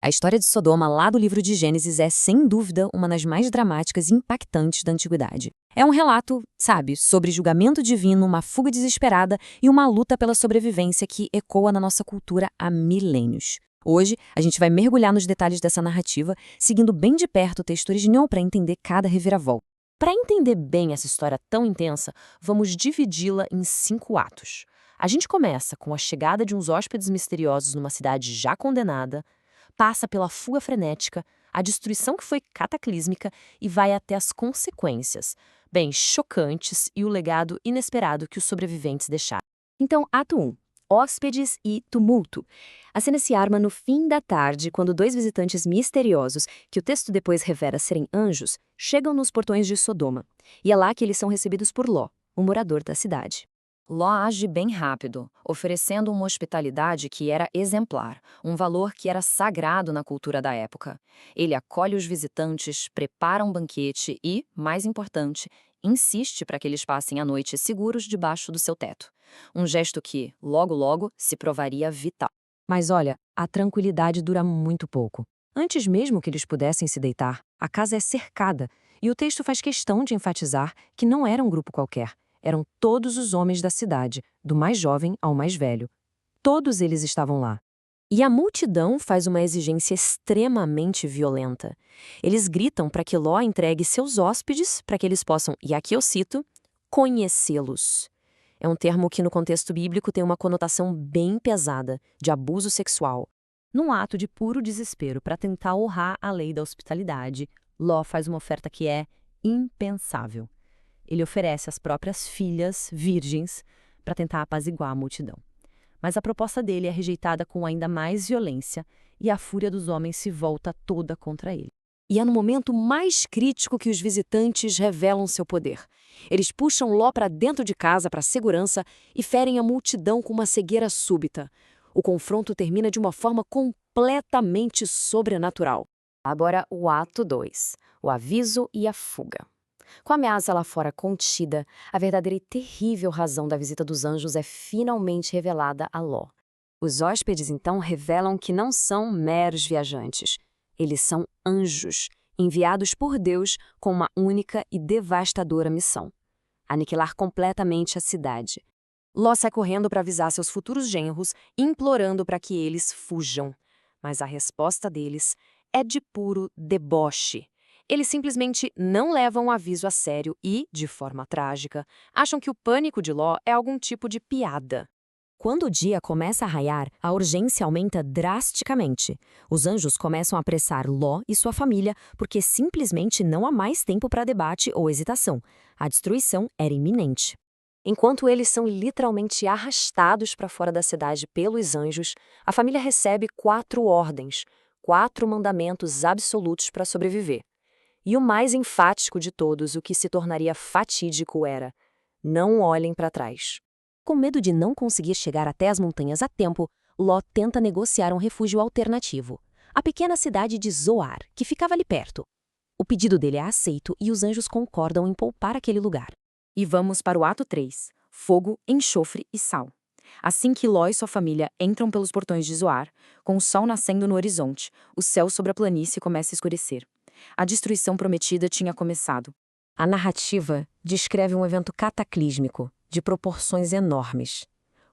A história de Sodoma, lá do livro de Gênesis, é, sem dúvida, uma das mais dramáticas e impactantes da antiguidade. É um relato, sabe, sobre julgamento divino, uma fuga desesperada e uma luta pela sobrevivência que ecoa na nossa cultura há milênios. Hoje, a gente vai mergulhar nos detalhes dessa narrativa, seguindo bem de perto o texto original para entender cada reviravolta. Para entender bem essa história tão intensa, vamos dividi-la em 5 atos. A gente começa com a chegada de uns hóspedes misteriosos numa cidade já condenada, passa pela fuga frenética, a destruição que foi cataclísmica e vai até as consequências, bem chocantes, e o legado inesperado que os sobreviventes deixaram. Então, ato 1. Hóspedes e tumulto. A cena se arma no fim da tarde, quando 2 visitantes misteriosos, que o texto depois revela serem anjos, chegam nos portões de Sodoma. E é lá que eles são recebidos por Ló, um morador da cidade. Ló age bem rápido, oferecendo uma hospitalidade que era exemplar, um valor que era sagrado na cultura da época. Ele acolhe os visitantes, prepara um banquete e, mais importante, insiste para que eles passem a noite seguros debaixo do seu teto. Um gesto que, logo logo, se provaria vital. Mas olha, a tranquilidade dura muito pouco. Antes mesmo que eles pudessem se deitar, a casa é cercada, e o texto faz questão de enfatizar que não era um grupo qualquer. Eram todos os homens da cidade, do mais jovem ao mais velho. Todos eles estavam lá. E a multidão faz uma exigência extremamente violenta. Eles gritam para que Ló entregue seus hóspedes para que eles possam, e aqui eu cito, conhecê-los. É um termo que no contexto bíblico tem uma conotação bem pesada, de abuso sexual. Num ato de puro desespero para tentar honrar a lei da hospitalidade, Ló faz uma oferta que é impensável. Ele oferece as próprias filhas virgens para tentar apaziguar a multidão. Mas a proposta dele é rejeitada com ainda mais violência e a fúria dos homens se volta toda contra ele. E é no momento mais crítico que os visitantes revelam seu poder. Eles puxam Ló para dentro de casa para segurança e ferem a multidão com uma cegueira súbita. O confronto termina de uma forma completamente sobrenatural. Agora o ato 2, o aviso e a fuga. Com a ameaça lá fora contida, a verdadeira e terrível razão da visita dos anjos é finalmente revelada a Ló. Os hóspedes, então, revelam que não são meros viajantes. Eles são anjos, enviados por Deus com uma única e devastadora missão: aniquilar completamente a cidade. Ló sai correndo para avisar seus futuros genros, implorando para que eles fujam. Mas a resposta deles é de puro deboche. Eles simplesmente não levam o aviso a sério e, de forma trágica, acham que o pânico de Ló é algum tipo de piada. Quando o dia começa a raiar, a urgência aumenta drasticamente. Os anjos começam a apressar Ló e sua família porque simplesmente não há mais tempo para debate ou hesitação. A destruição era iminente. Enquanto eles são literalmente arrastados para fora da cidade pelos anjos, a família recebe 4 ordens, 4 mandamentos absolutos para sobreviver. E o mais enfático de todos, o que se tornaria fatídico, era: não olhem para trás. Com medo de não conseguir chegar até as montanhas a tempo, Ló tenta negociar um refúgio alternativo, a pequena cidade de Zoar, que ficava ali perto. O pedido dele é aceito e os anjos concordam em poupar aquele lugar. E vamos para o ato 3, fogo, enxofre e sal. Assim que Ló e sua família entram pelos portões de Zoar, com o sol nascendo no horizonte, o céu sobre a planície começa a escurecer. A destruição prometida tinha começado. A narrativa descreve um evento cataclísmico, de proporções enormes.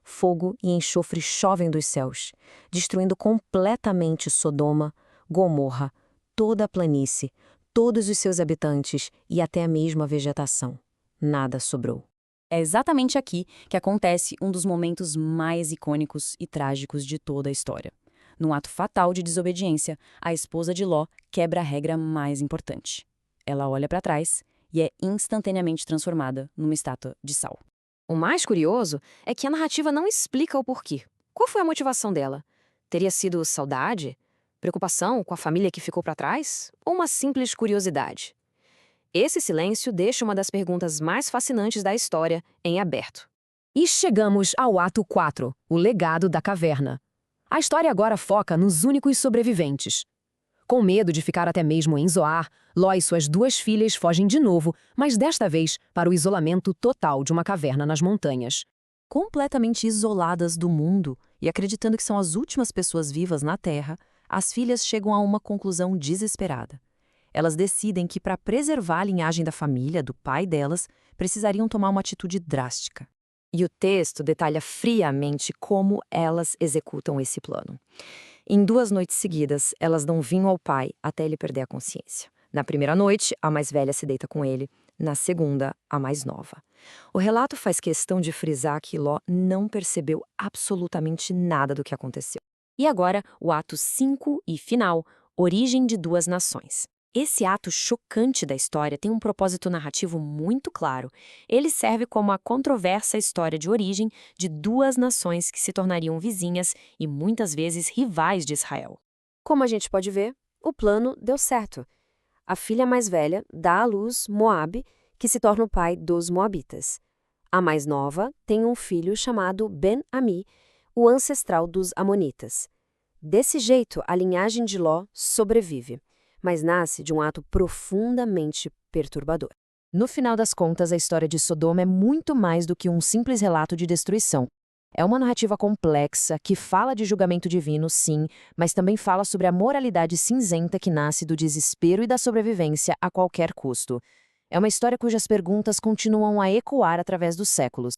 Fogo e enxofre chovem dos céus, destruindo completamente Sodoma, Gomorra, toda a planície, todos os seus habitantes e até mesmo a vegetação. Nada sobrou. É exatamente aqui que acontece um dos momentos mais icônicos e trágicos de toda a história. Num ato fatal de desobediência, a esposa de Ló quebra a regra mais importante. Ela olha para trás e é instantaneamente transformada numa estátua de sal. O mais curioso é que a narrativa não explica o porquê. Qual foi a motivação dela? Teria sido saudade? Preocupação com a família que ficou para trás? Ou uma simples curiosidade? Esse silêncio deixa uma das perguntas mais fascinantes da história em aberto. E chegamos ao ato 4, o legado da caverna. A história agora foca nos únicos sobreviventes. Com medo de ficar até mesmo em Zoar, Ló e suas 2 filhas fogem de novo, mas desta vez para o isolamento total de uma caverna nas montanhas. Completamente isoladas do mundo e acreditando que são as últimas pessoas vivas na Terra, as filhas chegam a uma conclusão desesperada. Elas decidem que, para preservar a linhagem da família, do pai delas, precisariam tomar uma atitude drástica. E o texto detalha friamente como elas executam esse plano. Em 2 noites seguidas, elas dão vinho ao pai até ele perder a consciência. Na primeira noite, a mais velha se deita com ele. Na segunda, a mais nova. O relato faz questão de frisar que Ló não percebeu absolutamente nada do que aconteceu. E agora, o ato 5 e final, Origem de 2 nações. Esse ato chocante da história tem um propósito narrativo muito claro. Ele serve como a controversa história de origem de 2 nações que se tornariam vizinhas e muitas vezes rivais de Israel. Como a gente pode ver, o plano deu certo. A filha mais velha dá à luz Moabe, que se torna o pai dos Moabitas. A mais nova tem um filho chamado Ben-Ami, o ancestral dos Amonitas. Desse jeito, a linhagem de Ló sobrevive, mas nasce de um ato profundamente perturbador. No final das contas, a história de Sodoma é muito mais do que um simples relato de destruição. É uma narrativa complexa que fala de julgamento divino, sim, mas também fala sobre a moralidade cinzenta que nasce do desespero e da sobrevivência a qualquer custo. É uma história cujas perguntas continuam a ecoar através dos séculos.